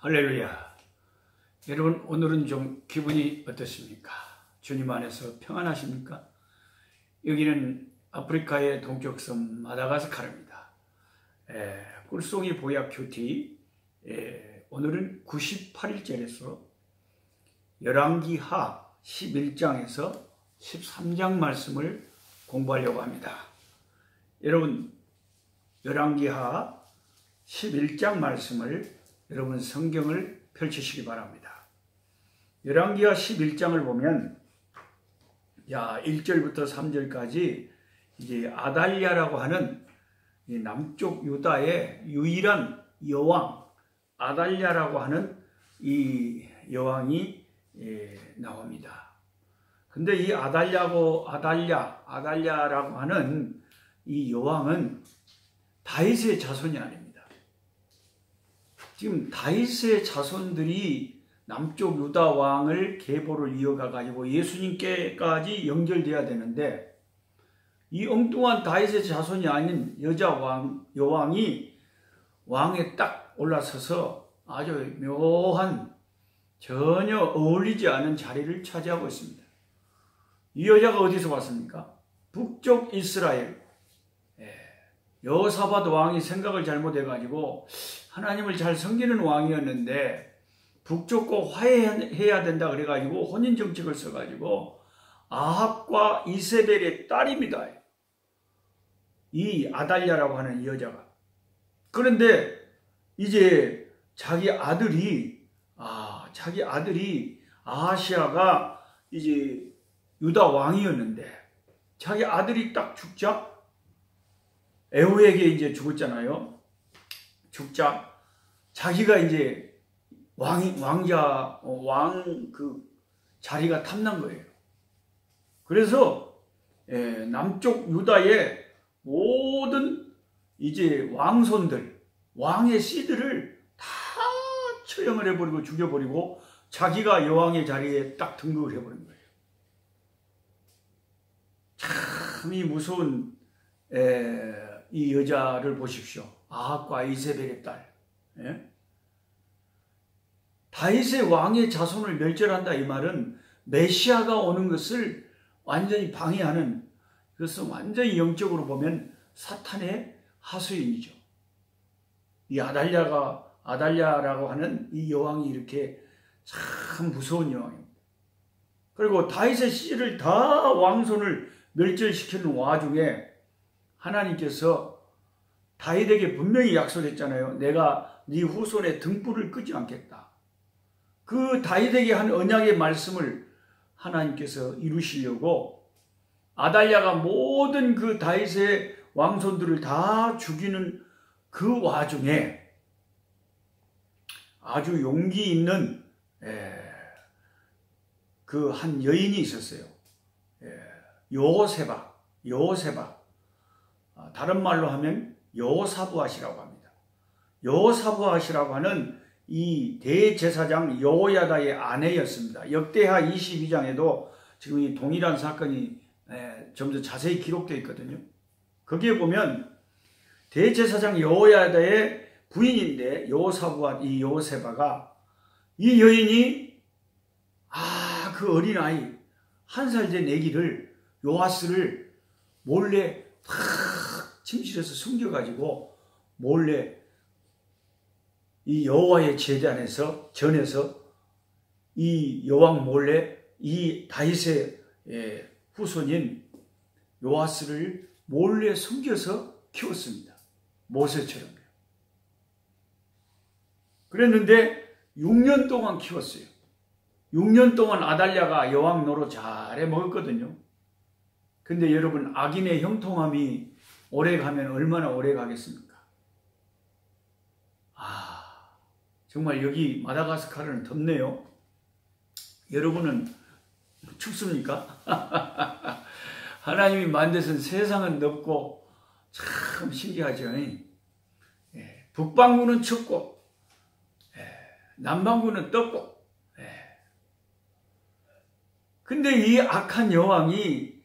할렐루야. 여러분, 오늘은 좀 기분이 어떻습니까? 주님 안에서 평안하십니까? 여기는 아프리카의 동쪽 섬 마다가스카르입니다. 꿀송이 보약 큐티. 오늘은 98일째라서 열왕기하 11장에서 13장 말씀을 공부하려고 합니다. 여러분, 열왕기하 11장 말씀을 여러분 성경을 펼치시기 바랍니다. 열왕기하 11장을 보면 1절부터 3절까지 이제 아달랴라고 하는 이 남쪽 유다의 유일한 여왕 아달랴라고 하는 이 여왕이 나옵니다. 근데 이 아달랴라고 하는 이 여왕은 다윗의 자손이 아닙니다. 지금 다윗의 자손들이 남쪽 유다 왕을 계보를 이어가 가지고 예수님께까지 연결돼야 되는데 이 엉뚱한 다윗의 자손이 아닌 여왕이 왕에 딱 올라서서 아주 묘한 전혀 어울리지 않은 자리를 차지하고 있습니다. 이 여자가 어디서 왔습니까? 북쪽 이스라엘. 여호사밧 왕이 생각을 잘못해가지고 하나님을 잘 섬기는 왕이었는데 북쪽과 화해해야 된다 그래가지고 혼인정책을 써가지고 아합과 이세벨의 딸입니다. 이 아달랴라고 하는 이 여자가. 그런데 이제 자기 아들이 아하시아가 이제 유다 왕이었는데 자기 아들이 딱 죽자 에후에게 이제 죽었잖아요. 죽자 자기가 이제 왕 그 자리가 탐난 거예요. 그래서 남쪽 유다의 모든 이제 왕손들, 왕의 씨들을 다 처형을 해버리고 죽여버리고 자기가 여왕의 자리에 딱 등극을 해버린 거예요. 참 이 무서운 이 여자를 보십시오. 아합과 이세벨의 딸. 다윗의 왕의 자손을 멸절한다 이 말은 메시아가 오는 것을 완전히 방해하는, 그것은 완전히 영적으로 보면 사탄의 하수인이죠. 이 아달랴라고 하는 이 여왕이 이렇게 참 무서운 여왕입니다. 그리고 다윗의 씨를 다 왕손을 멸절시키는 와중에 하나님께서 다윗에게 분명히 약속했잖아요. 내가 네 후손의 등불을 끄지 않겠다. 그 다윗에게 한 언약의 말씀을 하나님께서 이루시려고 아달랴가 모든 그 다윗의 왕손들을 다 죽이는 그 와중에 아주 용기 있는 그 한 여인이 있었어요. 여호세바. 다른 말로 하면 여호사부앗이라고 합니다. 여호사부앗이라고 하는 이 대제사장 여호야다의 아내였습니다. 역대하 22장에도 지금 이 동일한 사건이 좀 더 자세히 기록되어 있거든요. 거기에 보면 대제사장 여호야다의 부인인데 여호사부앗 이 여호세바가 이 여인이 그 어린아이 1살 된 아기를 요아스를 몰래 탁 침실에서 숨겨가지고 몰래 이 여호와의 제단에서 전에서 이 여왕 몰래 이 다윗의 후손인 요아스를 몰래 숨겨서 키웠습니다. 모세처럼요. 그랬는데 6년 동안 키웠어요. 6년 동안 아달랴가 여왕 노릇 잘해 먹었거든요. 근데 여러분, 악인의 형통함이 오래 가면 얼마나 오래 가겠습니까? 정말 여기 마다가스카르는 덥네요. 여러분은 춥습니까? 하나님이 만드신 세상은 덥고 참 신기하죠. 북반구는 춥고 남반구는 덥고. 근데 이 악한 여왕이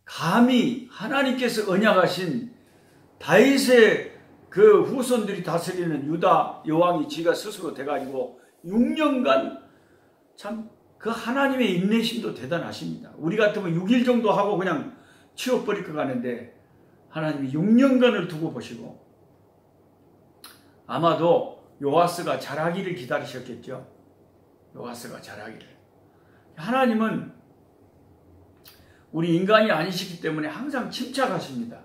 감히 하나님께서 언약하신 다윗의 그 후손들이 다스리는 유다 여왕이 지가 스스로 돼가지고 6년간 참 그 하나님의 인내심도 대단하십니다. 우리 같으면 6일 정도 하고 그냥 치워버릴 것 같은데 하나님이 6년간을 두고 보시고 아마도 요아스가 자라기를 기다리셨겠죠. 요아스가 자라기를. 하나님은 우리 인간이 아니시기 때문에 항상 침착하십니다.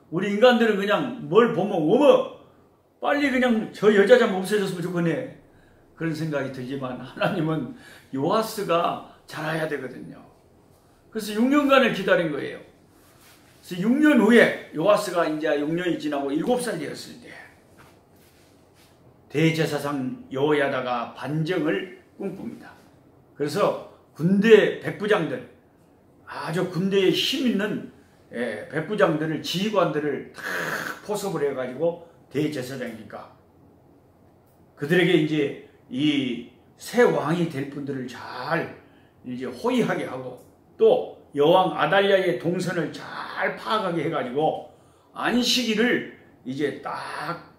우리 인간들은 그냥 뭘 보면 어머 빨리 그냥 저 여자 좀 없어졌으면 좋겠네 그런 생각이 들지만 하나님은 요아스가 자라야 되거든요. 그래서 6년간을 기다린 거예요. 그래서 6년 후에 요아스가 이제 6년이 지나고 7살 되었을 때 대제사장 여호야다가 반정을 꿈꿉니다. 그래서 군대 백부장들 아주 군대에 힘 있는 백부장들을 지휘관들을 다 포섭을 해가지고 대제사장이니까 그들에게 이제 이 새 왕이 될 분들을 잘 이제 호위하게 하고 또 여왕 아달랴의 동선을 잘 파악하게 해가지고 안식일을 이제 딱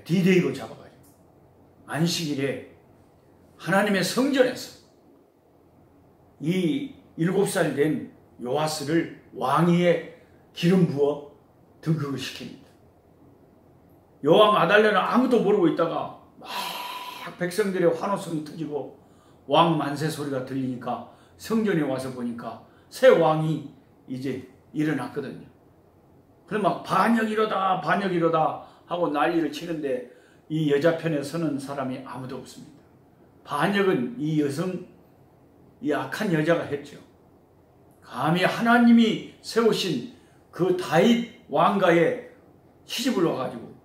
디데이로 잡아가지고 안식일에 하나님의 성전에서 이 7살 된 요아스를 왕위에 기름 부어 등극을 시킵니다. 여왕 아달랴는 아무도 모르고 있다가 막 백성들의 환호성이 터지고 왕 만세 소리가 들리니까 성전에 와서 보니까 새 왕이 이제 일어났거든요. 그럼 막 반역이로다 반역이로다 하고 난리를 치는데 이 여자 편에 서는 사람이 아무도 없습니다. 반역은 이 여성, 이 악한 여자가 했죠. 감히 하나님이 세우신 그 다윗 왕가에 시집을 와가지고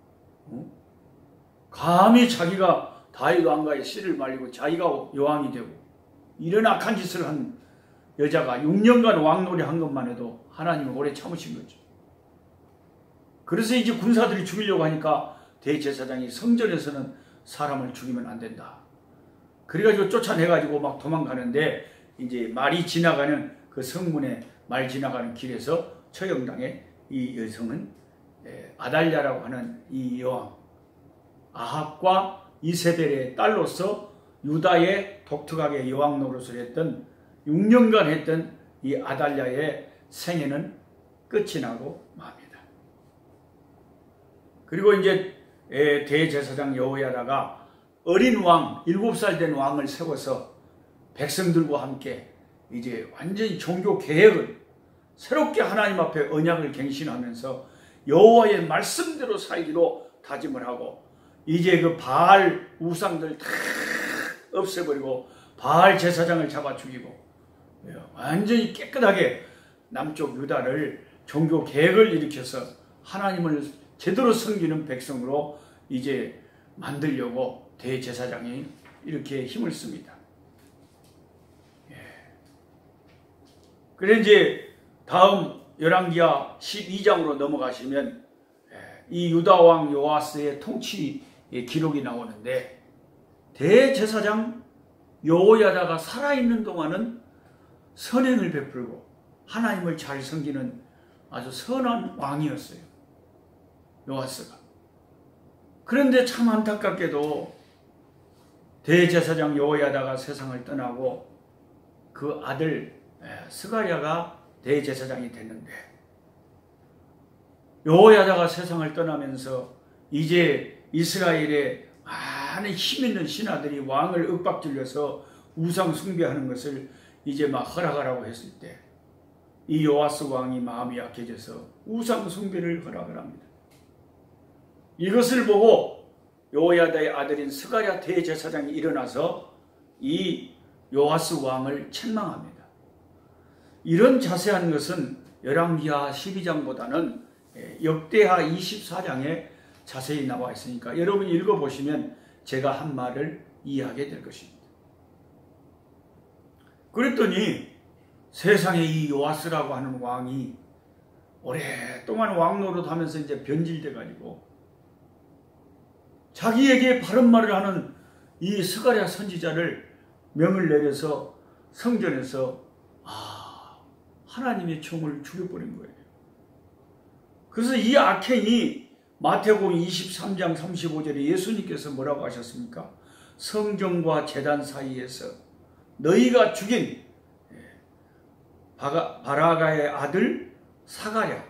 감히 자기가 다윗 왕가의 씨를 말리고 자기가 여왕이 되고 이런 악한 짓을 한 여자가 6년간 왕놀이 한 것만 해도 하나님은 오래 참으신 거죠. 그래서 이제 군사들이 죽이려고 하니까 대제사장이 성전에서는 사람을 죽이면 안 된다. 그래가지고 쫓아내가지고 막 도망가는데 이제 말이 지나가는 그 성문에 말 지나가는 길에서 처형당해 이 여성은 아달랴라고 하는 이 여왕 아합과 이세벨의 딸로서 유다의 독특하게 여왕 노릇을 했던 6년간 했던 이 아달랴의 생애는 끝이 나고 맙니다. 그리고 이제 대제사장 여호야다가 어린 왕 7살 된 왕을 세워서 백성들과 함께 이제 완전히 종교 개혁을 새롭게 하나님 앞에 언약을 갱신하면서 여호와의 말씀대로 살기로 다짐을 하고 이제 그 바알 우상들 다 없애버리고 바알 제사장을 잡아 죽이고 완전히 깨끗하게 남쪽 유다를 종교 개혁을 일으켜서 하나님을 제대로 섬기는 백성으로 이제 만들려고 대제사장이 이렇게 힘을 씁니다. 그래서 이제 다음 열왕기하 12장으로 넘어가시면 이 유다왕 요아스의 통치 기록이 나오는데 대제사장 여호야다가 살아있는 동안은 선행을 베풀고 하나님을 잘 섬기는 아주 선한 왕이었어요. 요아스가. 그런데 참 안타깝게도 대제사장 여호야다가 세상을 떠나고 그 아들 스가랴가 대제사장이 됐는데 여호야다가 세상을 떠나면서 이제 이스라엘의 많은 힘있는 신하들이 왕을 윽박질러서 우상 숭배하는 것을 이제 막 허락하라고 했을 때 이 요아스 왕이 마음이 약해져서 우상 숭배를 허락을 합니다. 이것을 보고 여호야다의 아들인 스가랴 대제사장이 일어나서 이 요아스 왕을 책망합니다. 이런 자세한 것은 열왕기하 12장보다는 역대하 24장에 자세히 나와 있으니까 여러분이 읽어보시면 제가 한 말을 이해하게 될 것입니다. 그랬더니 세상에 이 요아스라고 하는 왕이 오랫동안 왕노릇 하면서 이제 변질돼 가지고 자기에게 바른 말을 하는 이 스가랴 선지자를 명을 내려서 성전에서 하나님의 총을 죽여버린 거예요. 그래서 이 악행이 마태복음 23장 35절에 예수님께서 뭐라고 하셨습니까? 성전과 제단 사이에서 너희가 죽인 바라가의 아들 스가랴,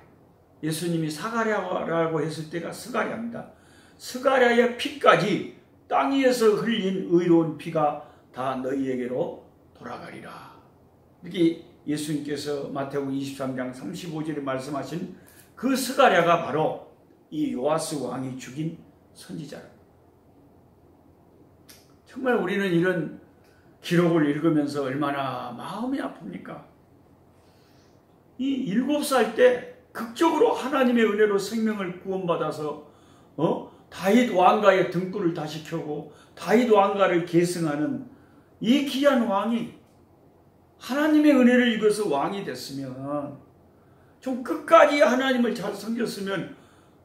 예수님이 스가랴라고 했을 때가 스가랴입니다. 스가랴의 피까지 땅 위에서 흘린 의로운 피가 다 너희에게로 돌아가리라. 이렇게 예수님께서 마태복음 23장 35절에 말씀하신 그 스가랴가 바로 이 요아스 왕이 죽인 선지자입니다. 정말 우리는 이런 기록을 읽으면서 얼마나 마음이 아픕니까? 이 7살 때 극적으로 하나님의 은혜로 생명을 구원받아서 다윗 왕가의 등불을 다시 켜고 다윗 왕가를 계승하는 이 귀한 왕이 하나님의 은혜를 입어서 왕이 됐으면, 좀 끝까지 하나님을 잘 섬겼으면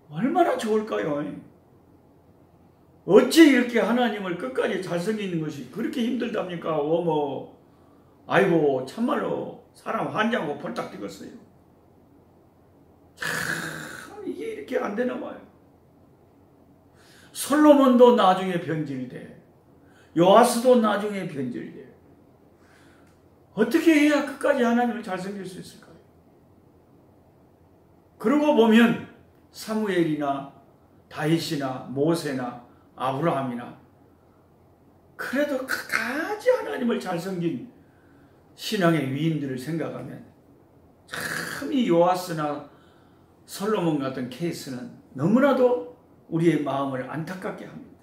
얼마나 좋을까요? 어찌 이렇게 하나님을 끝까지 잘 섬기는 것이 그렇게 힘들답니까? 어머, 아이고, 참말로 사람 환장하고 펄딱 뛰었어요. 참 이게 이렇게 안 되나 봐요. 솔로몬도 나중에 변질돼, 요아스도 나중에 변질돼. 어떻게 해야 끝까지 하나님을 잘 섬길 수 있을까요? 그러고 보면 사무엘이나 다윗이나 모세나 아브라함이나 그래도 끝까지 하나님을 잘 섬긴 신앙의 위인들을 생각하면 참 이 요아스나 솔로몬 같은 케이스는 너무나도 우리의 마음을 안타깝게 합니다.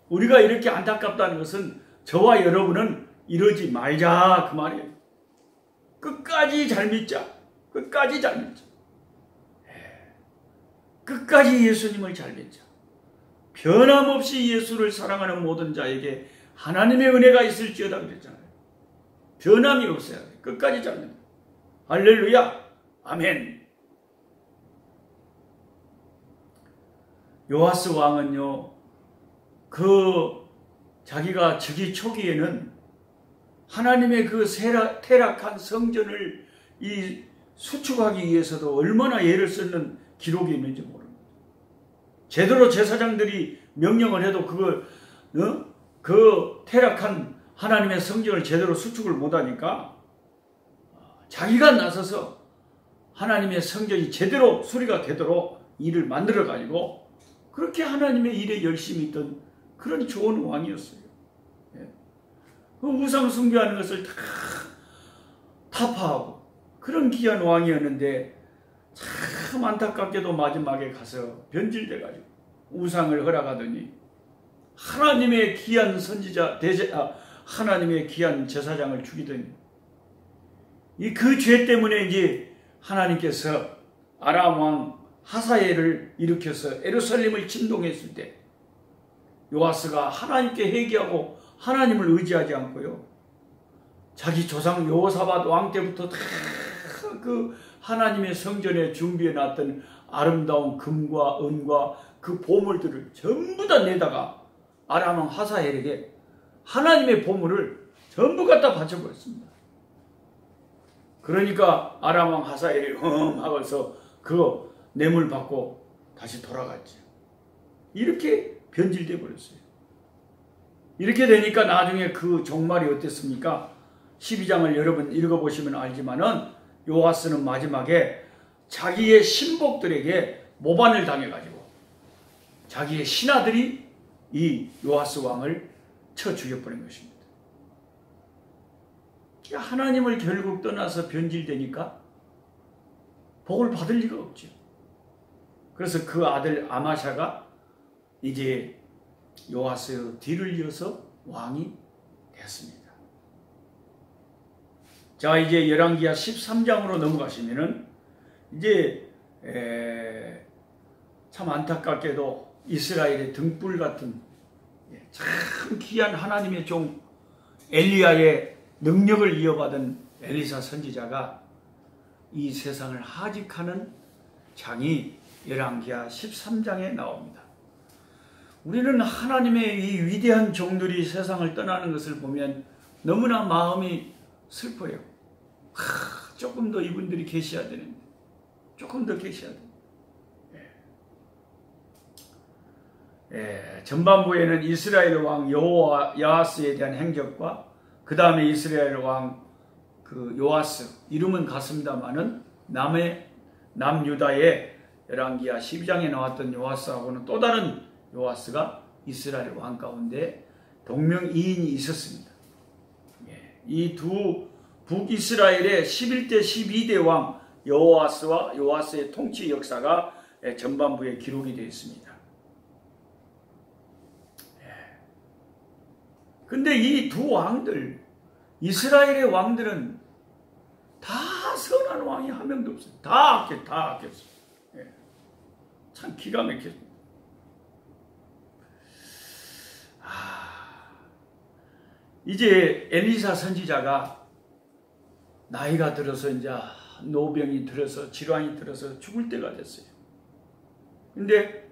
우리가 이렇게 안타깝다는 것은 저와 여러분은 이러지 말자 그 말이에요. 끝까지 잘 믿자. 끝까지 잘 믿자. 끝까지 예수님을 잘 믿자. 변함없이 예수를 사랑하는 모든 자에게 하나님의 은혜가 있을지어다 그랬잖아요. 변함이 없어야 돼. 끝까지 잘 믿자. 할렐루야. 아멘. 요아스 왕은요, 자기가 즉위 초기에는 하나님의 그 퇴락한 성전을 수축하기 위해서도 얼마나 애를 쓰는 기록이 있는지 모릅니다. 제대로 제사장들이 명령을 해도 그 퇴락한 하나님의 성전을 제대로 수축을 못하니까 자기가 나서서 하나님의 성전이 제대로 수리가 되도록 일을 만들어 가지고 그렇게 하나님의 일에 열심히 있던 그런 좋은 왕이었어요. 그 우상 숭배하는 것을 다 타파하고 그런 귀한 왕이었는데, 참 안타깝게도 마지막에 가서 변질돼 가지고 우상을 허락하더니 하나님의 귀한 하나님의 귀한 제사장을 죽이더니, 그 죄 때문에 이제 하나님께서 아람 왕 하사엘을 일으켜서 예루살렘을 침공했을 때 요아스가 하나님께 회개하고 하나님을 의지하지 않고요, 자기 조상 여호사밧 왕 때부터 다 그 하나님의 성전에 준비해 놨던 아름다운 금과 은과 그 보물들을 전부 다 내다가 아람 왕 하사엘에게 하나님의 보물을 전부 갖다 바쳐버렸습니다. 그러니까 아람 왕 하사엘이 하고서 그 뇌물 받고 다시 돌아갔죠. 이렇게 변질돼 버렸어요. 이렇게 되니까 나중에 그 종말이 어땠습니까? 12장을 여러분 읽어보시면 알지만은 요아스는 마지막에 자기의 신복들에게 모반을 당해가지고 자기의 신하들이 이 요아스 왕을 쳐 죽여버린 것입니다. 하나님을 결국 떠나서 변질되니까 복을 받을 리가 없죠. 그래서 그 아들 아마샤가 이제 요아스 뒤를 이어서 왕이 되었습니다. 자, 이제 열왕기하 13장으로 넘어가시면은 이제 참 안타깝게도 이스라엘의 등불 같은 참 귀한 하나님의 종 엘리야의 능력을 이어받은 엘리사 선지자가 이 세상을 하직하는 장이 열왕기하 13장에 나옵니다. 우리는 하나님의 이 위대한 종들이 세상을 떠나는 것을 보면 너무나 마음이 슬퍼요. 조금 더 이분들이 계셔야 되는데, 조금 더 계셔야 됩니다. 전반부에는 이스라엘 왕 여호와스에 대한 행적과 그 다음에 이스라엘 왕 그 요아스, 이름은 같습니다만은 남유다의 열왕기하 12장에 나왔던 요아스하고는 또 다른 요아스가 이스라엘 왕 가운데 동명이인이 있었습니다. 이 두 북이스라엘의 11대 12대 왕 여호아스와 요아스의 통치 역사가 전반부에 기록이 되어 있습니다. 근데 이 두 왕들, 이스라엘의 왕들은 다 선한 왕이 한 명도 없어요. 다 악했어요. 참 기가 막혔습니다. 이제 엘리사 선지자가 나이가 들어서 이제 노병이 들어서 질환이 들어서 죽을 때가 됐어요. 근데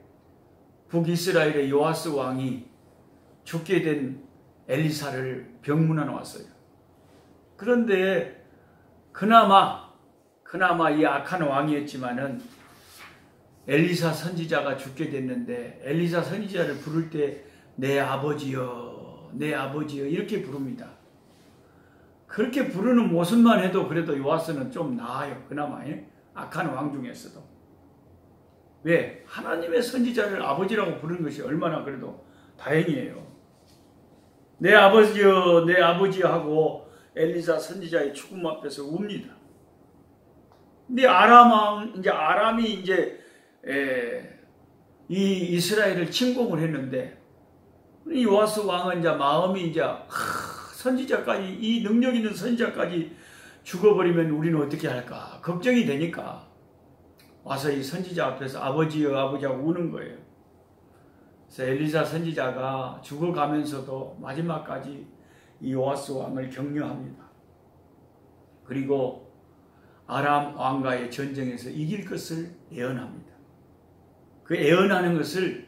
북이스라엘의 요아스 왕이 죽게 된 엘리사를 병문안 왔어요. 그런데 그나마 이 악한 왕이었지만은 엘리사 선지자가 죽게 됐는데 엘리사 선지자를 부를 때 내 아버지여, 내 아버지여 이렇게 부릅니다. 그렇게 부르는 모습만 해도 그래도 요아스는 좀 나아요. 그나마 악한 왕 중에서도. 왜? 하나님의 선지자를 아버지라고 부르는 것이 얼마나 그래도 다행이에요. 내 아버지여, 내 아버지여 하고 엘리사 선지자의 죽음 앞에서 웁니다. 근데 아람이 이제 이 이스라엘을 침공을 했는데 이 요아스 왕은 이제 마음이 이제 선지자까지, 이 능력 있는 선지자까지 죽어버리면 우리는 어떻게 할까 걱정이 되니까 와서 이 선지자 앞에서 아버지여 아버지하고 우는 거예요. 그래서 엘리사 선지자가 죽어가면서도 마지막까지 이 요아스 왕을 격려합니다. 그리고 아람 왕과의 전쟁에서 이길 것을 예언합니다. 그 예언하는 것을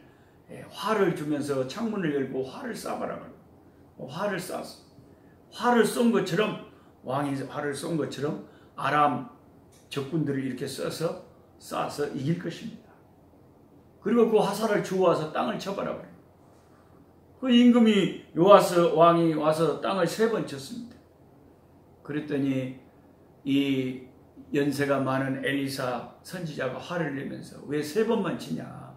활을 주면서 창문을 열고 활을 쏴봐라. 활을 쐈어. 활을 쏜 것처럼, 왕이 활을 쏜 것처럼 아람 적군들을 이렇게 쏴서 이길 것입니다. 그리고 그 화살을 주워와서 땅을 쳐봐라 그래요. 그 임금이 요아스 왕이 와서 땅을 3번 쳤습니다. 그랬더니 이 연세가 많은 엘리사 선지자가 화를 내면서 왜 3번만 치냐?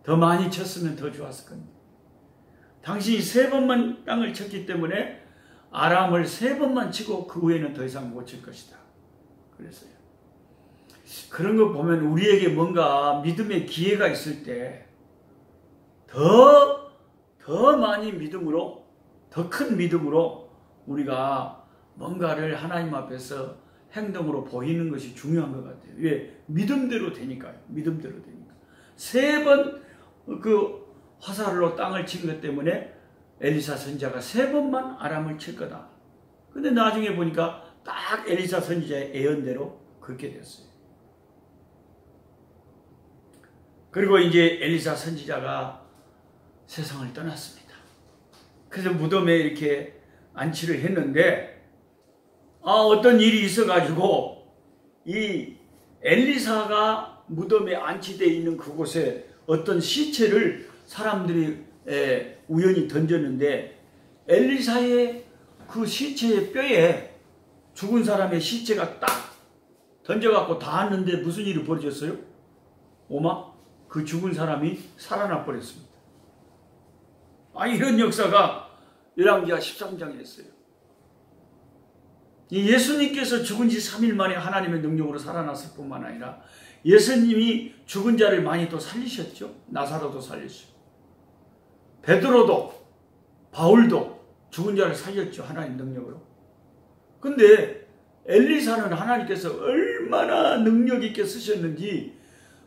더 많이 쳤으면 더 좋았을 건데. 당신이 3번만 땅을 쳤기 때문에 아람을 3번만 치고 그 후에는 더 이상 못 칠 것이다. 그랬어요. 그런 거 보면 우리에게 뭔가 믿음의 기회가 있을 때 더 많이 믿음으로, 더 큰 믿음으로 우리가 뭔가를 하나님 앞에서 행동으로 보이는 것이 중요한 것 같아요. 왜? 믿음대로 되니까요. 믿음대로 되니까. 3번 그 화살로 땅을 친 것 때문에 엘리사 선지자가 3번만 아람을 칠 거다. 근데 나중에 보니까 딱 엘리사 선지자의 예언대로 그렇게 됐어요. 그리고 이제 엘리사 선지자가 세상을 떠났습니다. 그래서 무덤에 이렇게 안치를 했는데 어떤 일이 있어가지고 이 엘리사가 무덤에 안치되어 있는 그곳에 어떤 시체를 사람들이 우연히 던졌는데 엘리사의 그 시체의 뼈에 죽은 사람의 시체가 딱 던져갖고 닿았는데 무슨 일이 벌어졌어요? 그 죽은 사람이 살아나 버렸습니다. 이런 역사가 열왕기하 13장에 있어요. 예수님께서 죽은 지 3일 만에 하나님의 능력으로 살아났을 뿐만 아니라 예수님이 죽은 자를 많이 또 살리셨죠. 나사로도 살렸죠. 베드로도 바울도 죽은 자를 살렸죠. 하나님 능력으로. 근데 엘리사는 하나님께서 얼마나 능력 있게 쓰셨는지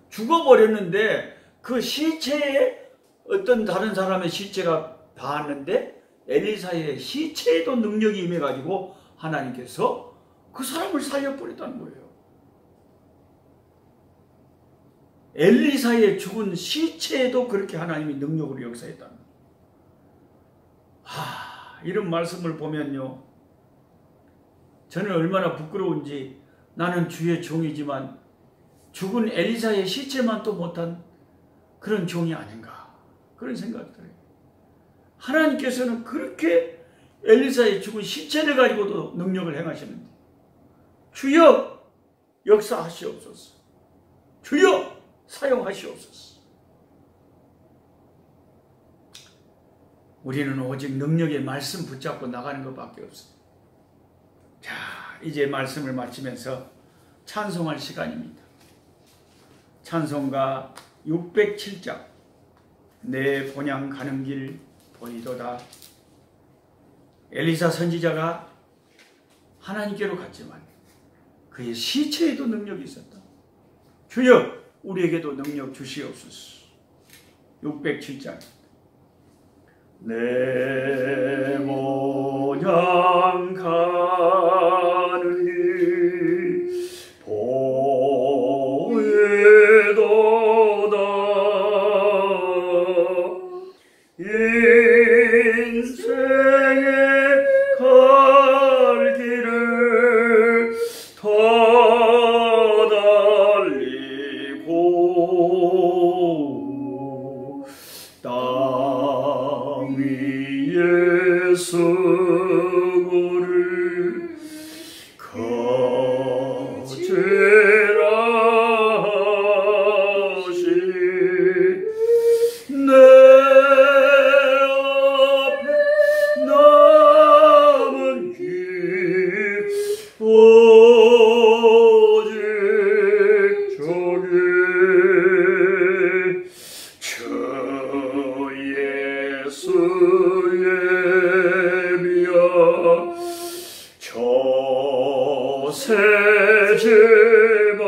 죽어버렸는데 그 시체에 어떤 다른 사람의 시체가 닿았는데 엘리사의 시체에도 능력이 임해가지고 하나님께서 그 사람을 살려버렸다는 거예요. 엘리사의 죽은 시체에도 그렇게 하나님이 능력으로 역사했다는 거예요. 이런 말씀을 보면요, 저는 얼마나 부끄러운지, 나는 주의 종이지만 죽은 엘리사의 시체만 또 못한 그런 종이 아닌가. 그런 생각이 들어요. 하나님께서는 그렇게 엘리사의 죽은 시체를 가지고도 능력을 행하시는데, 주여 역사하시옵소서, 주여 사용하시옵소서. 우리는 오직 능력의 말씀 붙잡고 나가는 것밖에 없어요. 자, 이제 말씀을 마치면서 찬송할 시간입니다. 찬송가 607장, 내 본향 가는 길 보이도다. 엘리사 선지자가 하나님께로 갔지만 그의 시체에도 능력이 있었다. 주여 우리에게도 능력 주시옵소서. 607장, 내 본향 가는 길 보이도다. 인생의 갈 길을 더 달리고 땅 위에 수고를 거제라 하시. 내 앞에 남은 길 오직 저기 주 예수의 비야 저새제바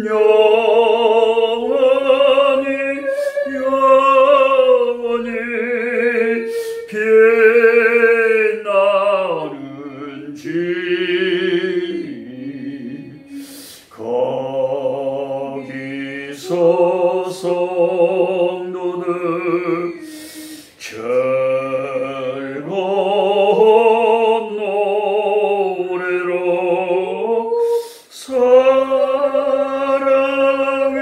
영원히 영원히 빛나는지 거기서 성도들 즐거운 노래로 사랑의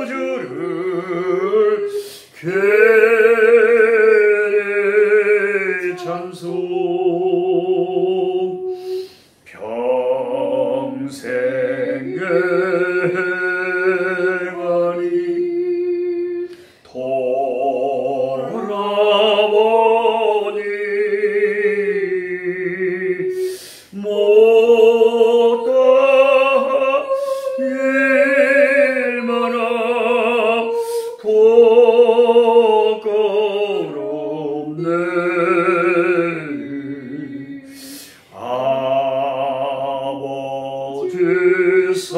구주를 괴 찬송 평생에 행하니 돌아보니 못다 일만아 부끄럽네. 아버지 사랑이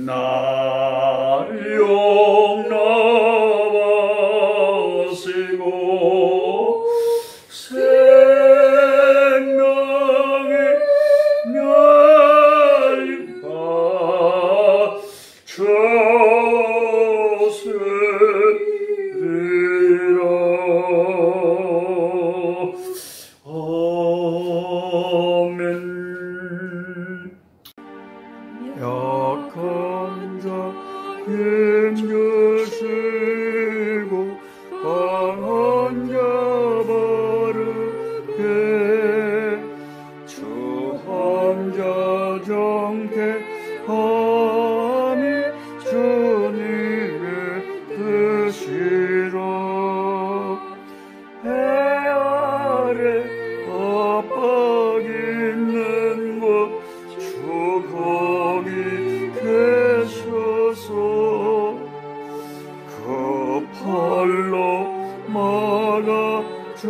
날 용납하시고 생명의 멸류관 주시리라. 아멘. 약한 자 힘주시고 강한 자 바르게 주한 자 정택함이 주님의 뜻이라. 해 아래 압박 있는 곳 주 거기 계셔서 그 팔로 막아 주